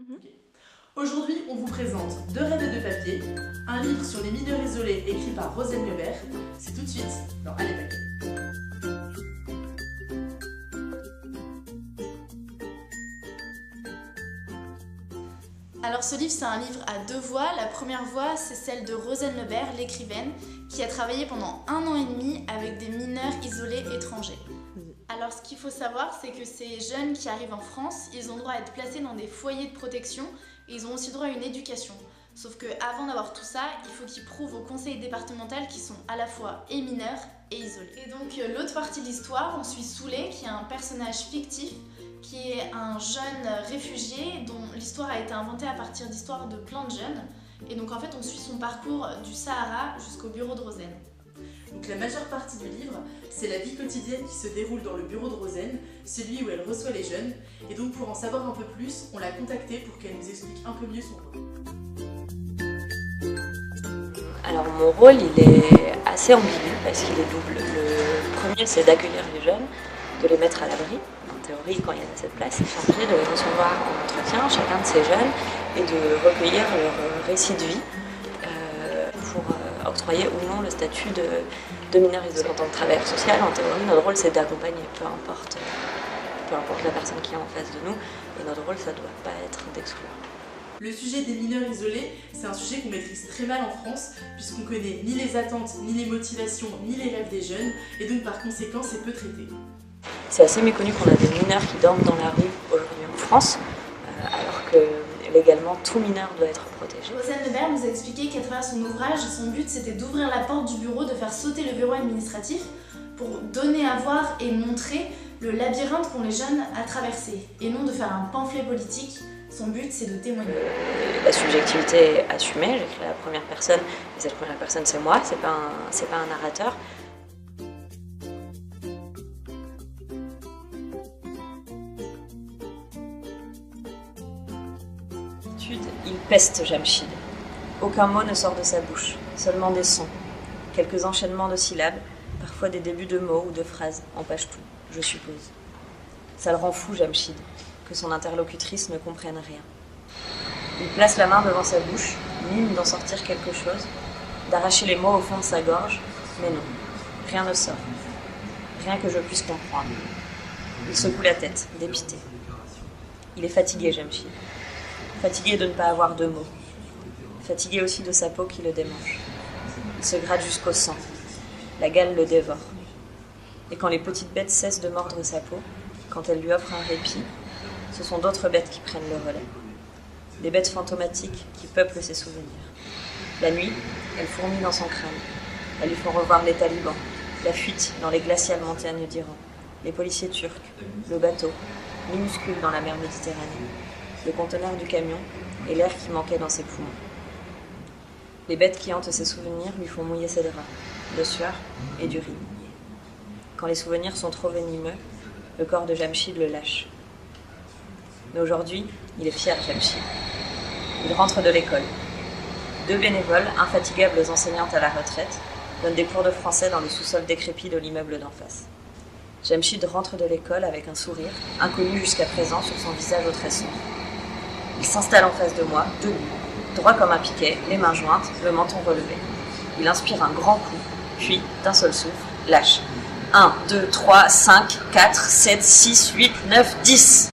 Ok. Aujourd'hui, on vous présente Deux rêves et deux papiers, un livre sur les mineurs isolés écrit par Rosanne Lebert. C'est tout de suite dans Allez Paquet. Alors ce livre, c'est un livre à deux voix. La première voix, c'est celle de Rosanne Lebert, l'écrivaine, qui a travaillé pendant 1 an et demi avec des mineurs isolés étrangers. Alors ce qu'il faut savoir, c'est que ces jeunes qui arrivent en France, ils ont droit à être placés dans des foyers de protection et ils ont aussi droit à une éducation. Sauf qu'avant d'avoir tout ça, il faut qu'ils prouvent au conseil départemental qu'ils sont à la fois et mineurs et isolés. Et donc l'autre partie de l'histoire, on suit Soulé, qui est un personnage fictif, qui est un jeune réfugié dont l'histoire a été inventée à partir d'histoires de plein de jeunes. Et donc en fait, on suit son parcours du Sahara jusqu'au bureau de Rosanne. Donc la majeure partie du livre, c'est la vie quotidienne qui se déroule dans le bureau de Rosanne, celui où elle reçoit les jeunes. Et donc pour en savoir un peu plus, on l'a contactée pour qu'elle nous explique un peu mieux son rôle. Alors mon rôle, il est assez ambigu parce qu'il est double. Le premier, c'est d'accueillir les jeunes, de les mettre à l'abri. En théorie, quand il y a cette place, c'est chargé de les recevoir en entretien, chacun de ces jeunes, et de recueillir leur récit de vie pour octroyer ou non le statut de mineur isolé. En tant que travailleur social, en théorie, notre rôle, c'est d'accompagner, peu importe la personne qui est en face de nous, et notre rôle, ça ne doit pas être d'exclure. Le sujet des mineurs isolés, c'est un sujet qu'on maîtrise très mal en France, puisqu'on connaît ni les attentes, ni les motivations, ni les rêves des jeunes, et donc par conséquent, c'est peu traité. C'est assez méconnu qu'on a des mineurs qui dorment dans la rue aujourd'hui en France, alors que légalement, tout mineur doit être protégé. Rosanne Lebert nous a expliqué qu'à travers son ouvrage, son but c'était d'ouvrir la porte du bureau, de faire sauter le verrou administratif pour donner à voir et montrer le labyrinthe qu'ont les jeunes à traverser, et non de faire un pamphlet politique. Son but, c'est de témoigner. La subjectivité est assumée, j'écris la première personne, et cette première personne, c'est moi, c'est pas un narrateur. Il peste Jamshid. Aucun mot ne sort de sa bouche, seulement des sons, quelques enchaînements de syllabes, parfois des débuts de mots ou de phrases, en pachtou, je suppose. Ça le rend fou, Jamshid, que son interlocutrice ne comprenne rien. Il place la main devant sa bouche, mime d'en sortir quelque chose, d'arracher les mots au fond de sa gorge, mais non, rien ne sort, rien que je puisse comprendre. Il secoue la tête, dépité. Il est fatigué, Jamshid. Fatigué de ne pas avoir de mots. Fatigué aussi de sa peau qui le démange. Il se gratte jusqu'au sang. La gale le dévore. Et quand les petites bêtes cessent de mordre sa peau, quand elles lui offrent un répit, ce sont d'autres bêtes qui prennent le relais. Des bêtes fantomatiques qui peuplent ses souvenirs. La nuit, elles fourmillent dans son crâne. Elles lui font revoir les talibans, la fuite dans les glaciales montagnes d'Iran, les policiers turcs, le bateau, minuscule dans la mer Méditerranée, le conteneur du camion et l'air qui manquait dans ses poumons. Les bêtes qui hantent ses souvenirs lui font mouiller ses draps, de sueur et d'urine. Quand les souvenirs sont trop venimeux, le corps de Jamshid le lâche. Mais aujourd'hui, il est fier, Jamshid. Il rentre de l'école. 2 bénévoles, infatigables enseignantes à la retraite, donnent des cours de français dans le sous-sol décrépit de l'immeuble d'en face. Jamshid rentre de l'école avec un sourire, inconnu jusqu'à présent sur son visage au trait sombre. Il s'installe en face de moi, debout, droit comme un piquet, les mains jointes, le menton relevé. Il inspire un grand coup, puis, d'un seul souffle, lâche. 1, 2, 3, 5, 4, 7, 6, 8, 9, 10.